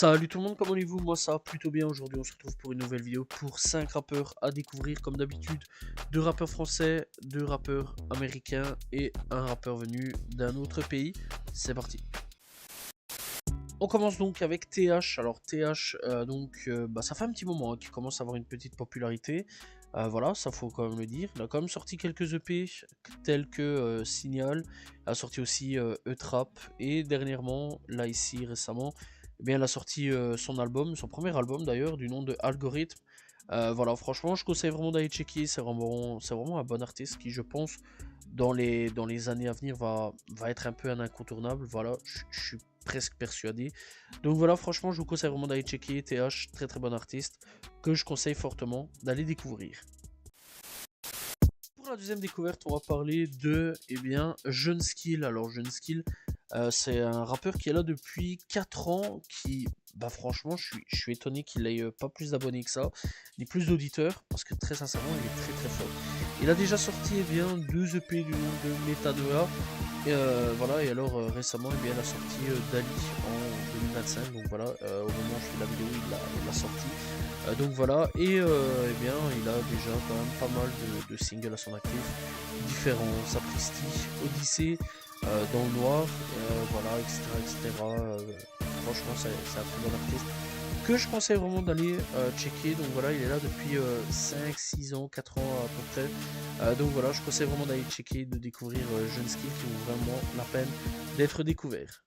Salut tout le monde, comment allez-vous? Moi ça va plutôt bien. Aujourd'hui on se retrouve pour une nouvelle vidéo pour 5 rappeurs à découvrir comme d'habitude. 2 rappeurs français, 2 rappeurs américains et un rappeur venu d'un autre pays. C'est parti. On commence donc avec TH. Alors TH, ça fait un petit moment qu'il commence à avoir une petite popularité. Voilà, ça faut quand même le dire. Il a quand même sorti quelques EP tels que Signal. Il a sorti aussi E-Trap. Et dernièrement, là ici récemment, eh bien, il a sorti son album, son premier album d'ailleurs, du nom de Algorithme. Voilà, franchement, je conseille vraiment d'aller checker. C'est vraiment un bon artiste qui, je pense, dans les années à venir, va être un peu un incontournable. Voilà, je suis presque persuadé. Donc voilà, franchement, je vous conseille vraiment d'aller checker. TH, très très bon artiste, que je conseille fortement d'aller découvrir. Pour la deuxième découverte, on va parler de, Jeune Skill. Alors, Jeune Skill, c'est un rappeur qui est là depuis 4 ans, qui, franchement, je suis étonné qu'il ait pas plus d'abonnés que ça, ni plus d'auditeurs, parce que très sincèrement, il est très très fort. Il a déjà sorti 2 EP du nom de Metanoia, et voilà, et alors récemment, il a sorti Dali en 2025, donc voilà, au moment où je fais la vidéo, il l'a sorti. Donc voilà, et il a déjà quand même pas mal de singles à son actif, différents, Sapristi, Odyssée, Dans le Noir, voilà, etc. Franchement, c'est un très bon artiste que je conseille vraiment d'aller checker. Donc voilà, il est là depuis 5, 6 ans, 4 ans à peu près. Donc voilà, je conseille vraiment d'aller checker, de découvrir Jeune Skill qui vaut vraiment la peine d'être découvert.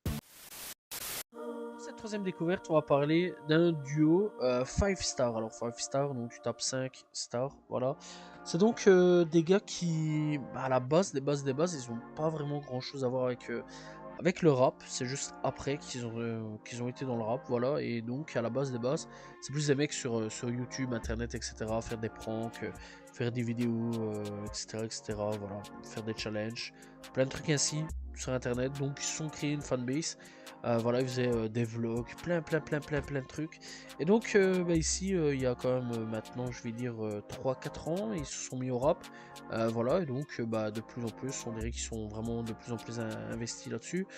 Cette troisième découverte, on va parler d'un duo 5 stars. Alors 5 stars, donc tu tapes 5 stars, voilà. C'est donc des gars qui, à la base, des bases, ils ont pas vraiment grand chose à voir avec le rap. C'est juste après qu'ils ont été dans le rap, voilà. Et donc à la base des bases, c'est plus des mecs sur YouTube, internet, etc. Faire des pranks, faire des vidéos, etc. Voilà, faire des challenges, plein de trucs ainsi sur internet. Donc ils se sont créés une fanbase. Voilà, ils faisaient des vlogs, plein de trucs. Et donc ici, il y a quand même maintenant, je vais dire 3-4 ans, ils se sont mis au rap. Voilà, et donc de plus en plus, on dirait qu'ils sont vraiment de plus en plus investis là-dessus.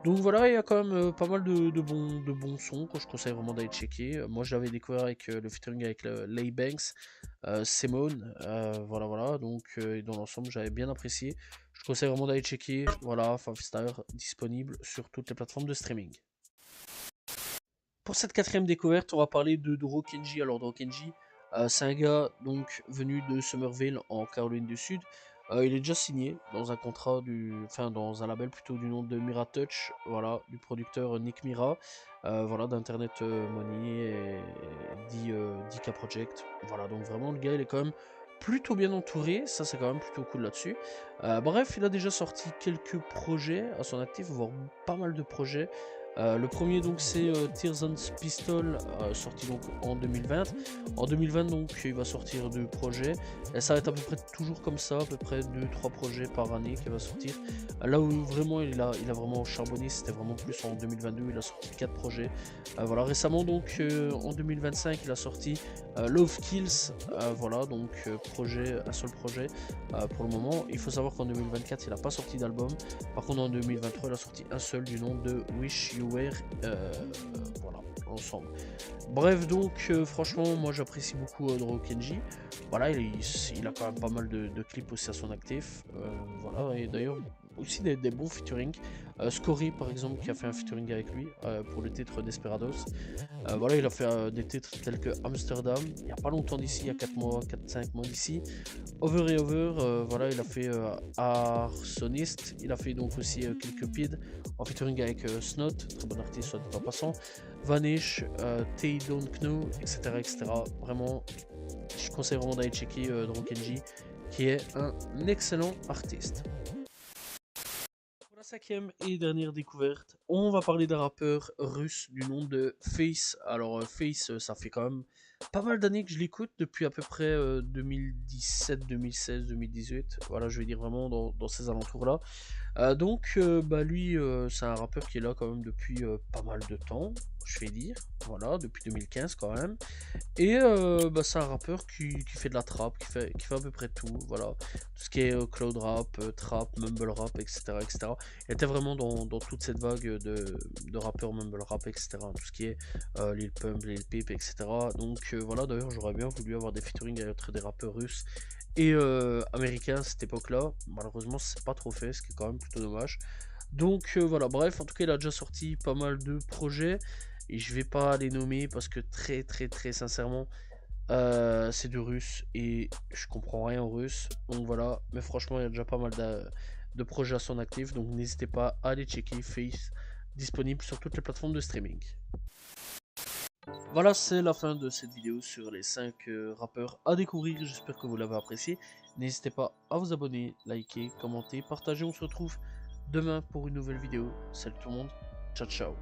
Donc voilà, il y a quand même pas mal de bons sons que je conseille vraiment d'aller checker. Moi, je l'avais découvert avec le featuring avec Lay Banks, Simone, voilà. Donc dans l'ensemble, j'avais bien apprécié. Je conseille vraiment d'aller checker. Voilà, 5 Star disponible sur toutes les plateformes de streaming. Pour cette quatrième découverte, on va parler de Doro Kenji. Alors Doro Kenji, c'est un gars donc venu de Somerville en Caroline du Sud. Il est déjà signé dans un contrat dans un label plutôt du nom de Mira Touch, voilà, du producteur Nick Mira, voilà, d'Internet Money et DK Project. Voilà, donc vraiment le gars il est quand même plutôt bien entouré, ça c'est quand même plutôt cool là-dessus. Bref, il a déjà sorti quelques projets à son actif, voire pas mal de projets. Le premier donc c'est Tears on Pistol, sorti donc en 2020. En 2020 donc il va sortir 2 projets. Et ça va être à peu près toujours comme ça, à peu près 2-3 projets par année qui va sortir. Là où vraiment il a vraiment charbonné, c'était vraiment plus en 2022, il a sorti 4 projets. Voilà, récemment donc en 2025 il a sorti Love Kills, voilà, donc un seul projet pour le moment. Il faut savoir qu'en 2024 il n'a pas sorti d'album. Par contre en 2023 il a sorti un seul du nom de Wish You Were, voilà, ensemble. Bref, donc franchement moi j'apprécie beaucoup Doro Kenji. Voilà, il a quand même pas mal de clips aussi à son actif. Voilà, et d'ailleurs aussi des bons featuring. Scory par exemple qui a fait un featuring avec lui pour le titre Desperados. Voilà, il a fait des titres tels que Amsterdam, il n'y a pas longtemps d'ici, il y a 4-5 mois d'ici. Over et Over, voilà, il a fait Arsonist, il a fait donc aussi quelques pids en featuring avec Snot, très bon artiste soit dit en passant, Vanish, Tay Don't Know, etc. Vraiment, je conseille vraiment d'aller checker Doro Kenji, qui est un excellent artiste. Pour la cinquième et dernière découverte, on va parler d'un rappeur russe du nom de Face. Alors Face, ça fait quand même pas mal d'années que je l'écoute, depuis à peu près 2017, 2016, 2018. Voilà, je vais dire vraiment dans ces alentours-là. Lui, c'est un rappeur qui est là quand même depuis pas mal de temps. je vais dire, voilà, depuis 2015 quand même. Et c'est un rappeur qui fait de la trap, qui fait à peu près tout, voilà. Tout ce qui est cloud rap, trap, mumble rap, etc., etc. Il était vraiment dans toute cette vague de rappeurs mumble rap, etc. Tout ce qui est Lil Pump, Lil Peep, etc. Donc voilà, d'ailleurs j'aurais bien voulu avoir des featuring entre des rappeurs russes et américains à cette époque-là. Malheureusement c'est pas trop fait, ce qui est quand même plutôt dommage. Donc voilà, bref, en tout cas il a déjà sorti pas mal de projets. Et je vais pas les nommer parce que très sincèrement, c'est du russe et je comprends rien en russe. Donc voilà, mais franchement, il y a déjà pas mal de projets à son actif. Donc n'hésitez pas à aller checker Face, disponible sur toutes les plateformes de streaming. Voilà, c'est la fin de cette vidéo sur les 5 rappeurs à découvrir. J'espère que vous l'avez apprécié. N'hésitez pas à vous abonner, liker, commenter, partager. On se retrouve demain pour une nouvelle vidéo. Salut tout le monde, ciao ciao.